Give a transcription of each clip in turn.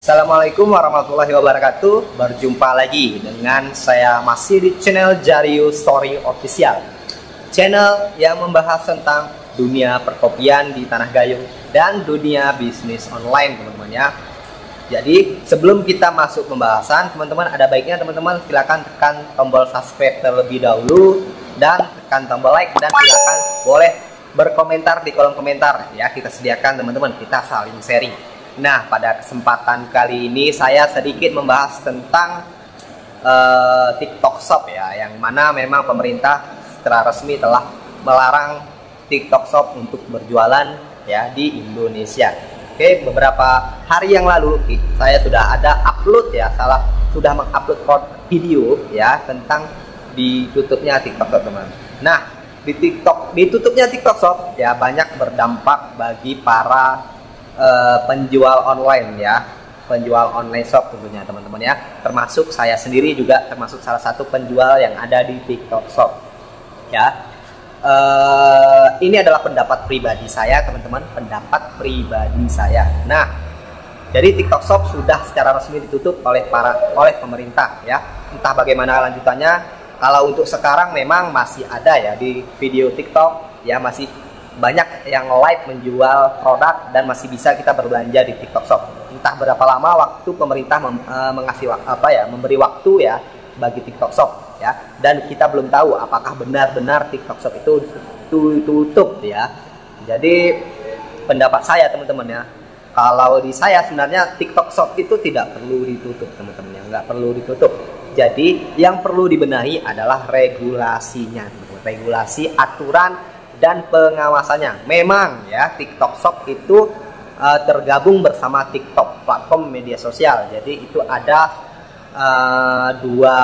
Assalamualaikum warahmatullahi wabarakatuh. Berjumpa lagi dengan saya masih di channel Jario Story Official, channel yang membahas tentang dunia perkopian di Tanah Gayo dan dunia bisnis online, teman-teman ya. Jadi sebelum kita masuk pembahasan, teman-teman, ada baiknya teman-teman silakan tekan tombol subscribe terlebih dahulu dan tekan tombol like, dan silakan boleh berkomentar di kolom komentar ya. Kita sediakan teman-teman, kita saling sharing. Nah, pada kesempatan kali ini saya sedikit membahas tentang TikTok Shop ya, yang mana memang pemerintah secara resmi telah melarang TikTok Shop untuk berjualan ya di Indonesia. Oke, beberapa hari yang lalu saya sudah ada upload ya, sudah mengupload video ya tentang ditutupnya TikTok Shop, teman. Nah, ditutupnya TikTok Shop ya banyak berdampak bagi para penjual online ya, penjual online shop tentunya teman-teman ya, termasuk saya sendiri juga termasuk salah satu penjual yang ada di TikTok Shop ya. Ini adalah pendapat pribadi saya, teman-teman, pendapat pribadi saya. Nah, jadi TikTok Shop sudah secara resmi ditutup oleh pemerintah ya. Entah bagaimana lanjutannya. Kalau untuk sekarang memang masih ada ya di video TikTok ya, masih banyak yang live menjual produk dan masih bisa kita berbelanja di TikTok Shop. Entah berapa lama waktu pemerintah memberi waktu ya bagi TikTok Shop ya, dan kita belum tahu apakah benar-benar TikTok Shop itu tutup ya. Jadi pendapat saya, teman-teman ya, kalau di saya sebenarnya TikTok Shop itu tidak perlu ditutup, teman-teman ya, nggak perlu ditutup. Jadi yang perlu dibenahi adalah regulasinya, teman-teman. Regulasi, aturan, dan pengawasannya. Memang ya TikTok Shop itu tergabung bersama TikTok, platform media sosial. Jadi itu ada dua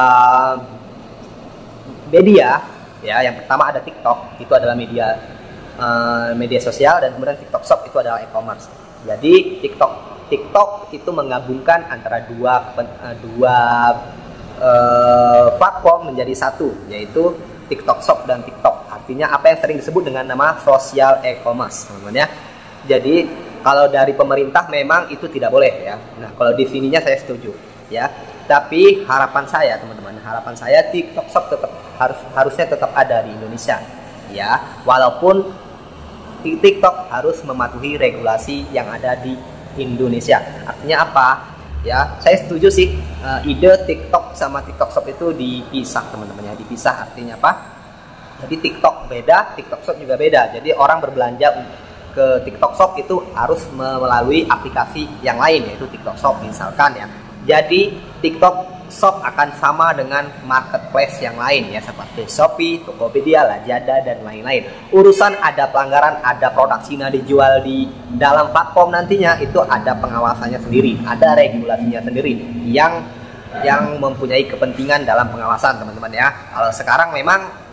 media ya. Yang pertama ada TikTok, itu adalah media sosial, dan kemudian TikTok Shop itu adalah e-commerce. Jadi TikTok itu menggabungkan antara dua platform menjadi satu, yaitu TikTok Shop dan TikTok. Artinya apa yang sering disebut dengan nama social e-commerce, teman-teman ya. Jadi kalau dari pemerintah memang itu tidak boleh ya. Nah, kalau defininya saya setuju ya. Tapi harapan saya, teman-teman, harapan saya TikTok Shop harusnya tetap ada di Indonesia ya. Walaupun TikTok harus mematuhi regulasi yang ada di Indonesia. Artinya apa? Ya, saya setuju sih ide TikTok sama TikTok Shop itu dipisah, teman-teman ya. Dipisah artinya apa? Jadi TikTok beda, TikTok Shop juga beda. Jadi orang berbelanja ke TikTok Shop itu harus melalui aplikasi yang lain, yaitu TikTok Shop misalkan ya. Jadi TikTok Shop akan sama dengan marketplace yang lain ya, seperti Shopee, Tokopedia, Lazada, dan lain-lain. Urusan ada pelanggaran, ada produk Cina dijual di dalam platform, nantinya itu ada pengawasannya sendiri, ada regulasinya sendiri yang mempunyai kepentingan dalam pengawasan, teman-teman ya. Kalau sekarang memang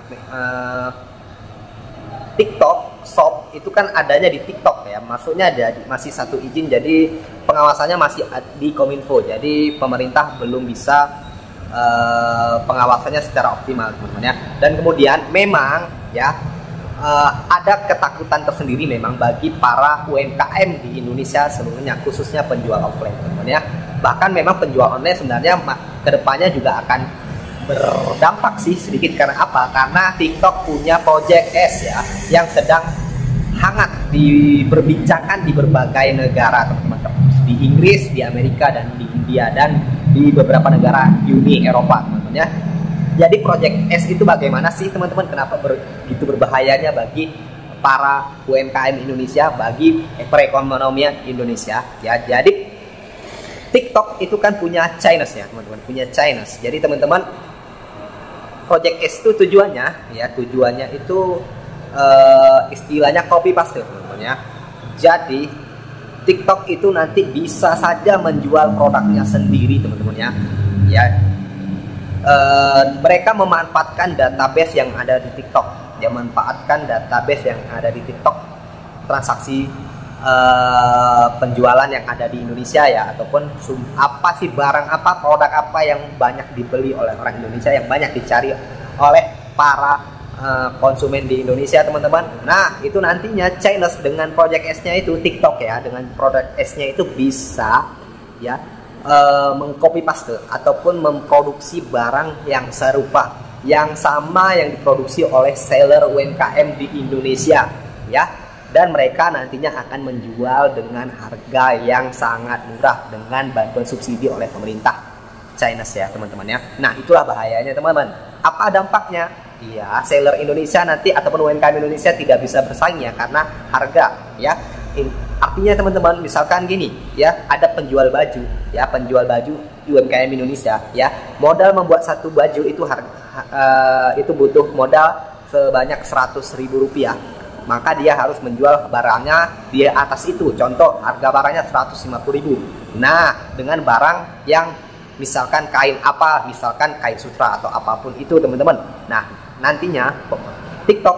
TikTok Shop itu kan adanya di TikTok ya, maksudnya masih satu izin, jadi pengawasannya masih di Kominfo. Jadi pemerintah belum bisa pengawasannya secara optimal, teman-teman ya. Dan kemudian memang ya ada ketakutan tersendiri memang bagi para UMKM di Indonesia seluruhnya, khususnya penjual offline, teman-teman ya. Bahkan memang penjual online sebenarnya kedepannya juga akan berdampak sih sedikit. Karena apa? Karena TikTok punya Project S ya, yang sedang hangat diperbincangkan di berbagai negara, teman-teman. Di Inggris, di Amerika, dan di India, dan di beberapa negara Uni Eropa, teman-teman ya. Jadi Project S itu bagaimana sih, teman-teman? Kenapa begitu berbahayanya bagi para UMKM Indonesia, bagi perekonomian Indonesia ya? Jadi TikTok itu kan punya Chinese ya, teman-teman, punya Chinese. Jadi teman-teman, Project S itu tujuannya itu istilahnya copy paste, teman-teman ya. Jadi TikTok itu nanti bisa saja menjual produknya sendiri, teman-teman ya. Mereka memanfaatkan database yang ada di TikTok. Dia memanfaatkan database yang ada di TikTok, transaksi penjualan yang ada di Indonesia ya, ataupun barang apa, produk apa yang banyak dibeli oleh orang Indonesia, yang banyak dicari oleh para konsumen di Indonesia, teman-teman. Nah, itu nantinya Chinese dengan Project S-nya itu TikTok ya, dengan Project S-nya itu bisa ya mengcopy paste ataupun memproduksi barang yang serupa, yang sama yang diproduksi oleh seller UMKM di Indonesia, ya. Dan mereka nantinya akan menjual dengan harga yang sangat murah dengan bantuan subsidi oleh pemerintah China ya teman-teman ya. Nah itulah bahayanya teman-teman. Apa dampaknya? Ya seller Indonesia nanti ataupun UMKM Indonesia tidak bisa bersaing ya karena harga ya. Artinya teman-teman misalkan gini ya, ada penjual baju ya, penjual baju UMKM Indonesia ya, modal membuat satu baju itu itu butuh modal sebanyak Rp100.000, maka dia harus menjual barangnya di atas itu. Contoh harga barangnya Rp150.000. Nah dengan barang yang misalkan kain apa, misalkan kain sutra atau apapun itu teman-teman. Nah nantinya TikTok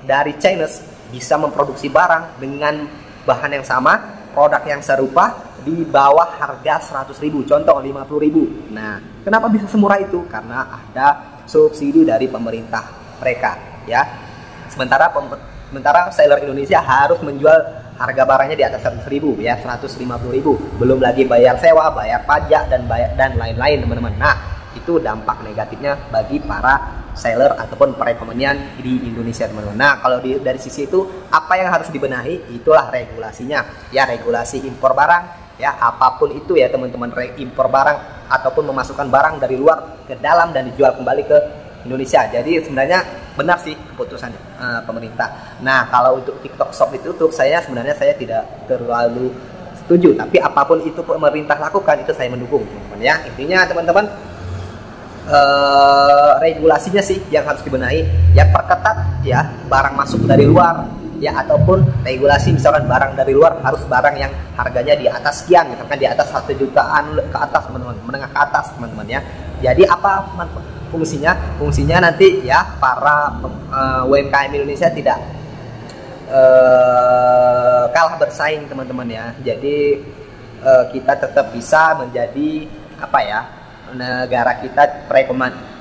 dari China bisa memproduksi barang dengan bahan yang sama, produk yang serupa di bawah harga 100.000, contoh 50.000. Nah kenapa bisa semurah itu? Karena ada subsidi dari pemerintah mereka ya. Sementara seller Indonesia harus menjual harga barangnya di atas 100.000 ya, 150.000, belum lagi bayar sewa, bayar pajak dan lain-lain teman-teman. Nah itu dampak negatifnya bagi para seller ataupun perekonomian di Indonesia teman-teman. Nah kalau dari sisi itu apa yang harus dibenahi? Itulah regulasinya ya, regulasi impor barang ya, apapun itu ya teman-teman, impor barang ataupun memasukkan barang dari luar ke dalam dan dijual kembali ke Indonesia. Jadi sebenarnya benar sih keputusan pemerintah. Nah kalau untuk TikTok Shop ditutup, sebenarnya saya tidak terlalu setuju, tapi apapun itu pemerintah lakukan itu saya mendukung teman-teman ya. Intinya teman-teman regulasinya sih yang harus dibenahi ya, perketat ya barang masuk dari luar ya, ataupun regulasi misalkan barang dari luar harus barang yang harganya di atas sekian, misalkan di atas 1 jutaan ke atas teman-teman, menengah ke atas teman-teman ya. Jadi apa fungsinya nanti ya para UMKM Indonesia tidak kalah bersaing teman-teman ya. Jadi kita tetap bisa menjadi apa ya, negara kita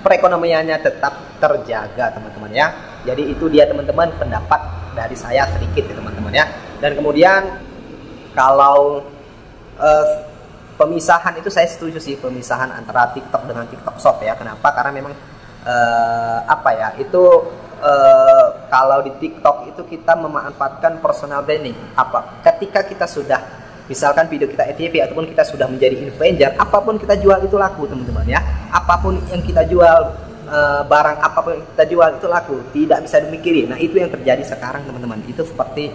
perekonomiannya tetap terjaga teman-teman ya. Jadi itu dia teman-teman pendapat dari saya sedikit ya teman-teman ya. Dan kemudian kalau pemisahan itu saya setuju sih, pemisahan antara TikTok dengan TikTok Shop ya. Kenapa? Karena memang apa ya, itu kalau di TikTok itu kita memanfaatkan personal branding. Ketika kita sudah misalkan video kita FYP ataupun kita sudah menjadi influencer, apapun kita jual itu laku teman-teman ya. Apapun yang kita jual, barang apapun yang kita jual itu laku, tidak bisa dimikiri. Nah itu yang terjadi sekarang teman-teman. Itu seperti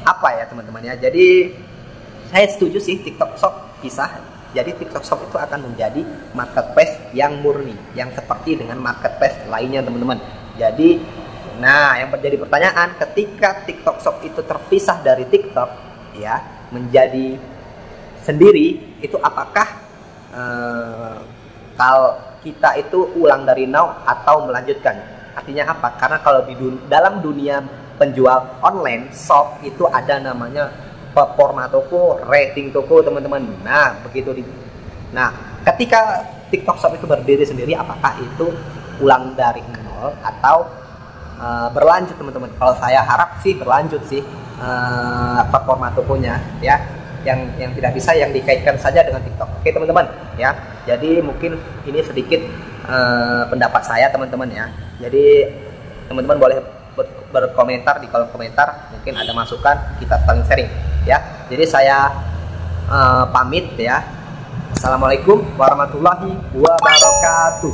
apa ya teman-teman ya. Jadi saya setuju sih TikTok Shop pisah. Jadi TikTok Shop itu akan menjadi marketplace yang murni, yang seperti dengan marketplace lainnya teman-teman. Jadi nah yang menjadi pertanyaan, ketika TikTok Shop itu terpisah dari TikTok ya, menjadi sendiri, itu apakah kalau kita itu ulang dari nol atau melanjutkan? Artinya apa? Karena kalau di dalam dunia penjual online shop itu ada namanya performa toko, rating toko teman-teman. Nah begitu nah ketika TikTok Shop itu berdiri sendiri, apakah itu ulang dari nol atau berlanjut teman-teman? Kalau saya harap sih berlanjut sih performa tokonya ya. Yang tidak bisa yang dikaitkan saja dengan TikTok. Oke teman-teman ya. Jadi mungkin ini sedikit pendapat saya teman-teman ya. Jadi teman-teman boleh berkomentar di kolom komentar, mungkin ada masukan, kita saling sharing ya. Jadi saya pamit ya. Assalamualaikum warahmatullahi wabarakatuh.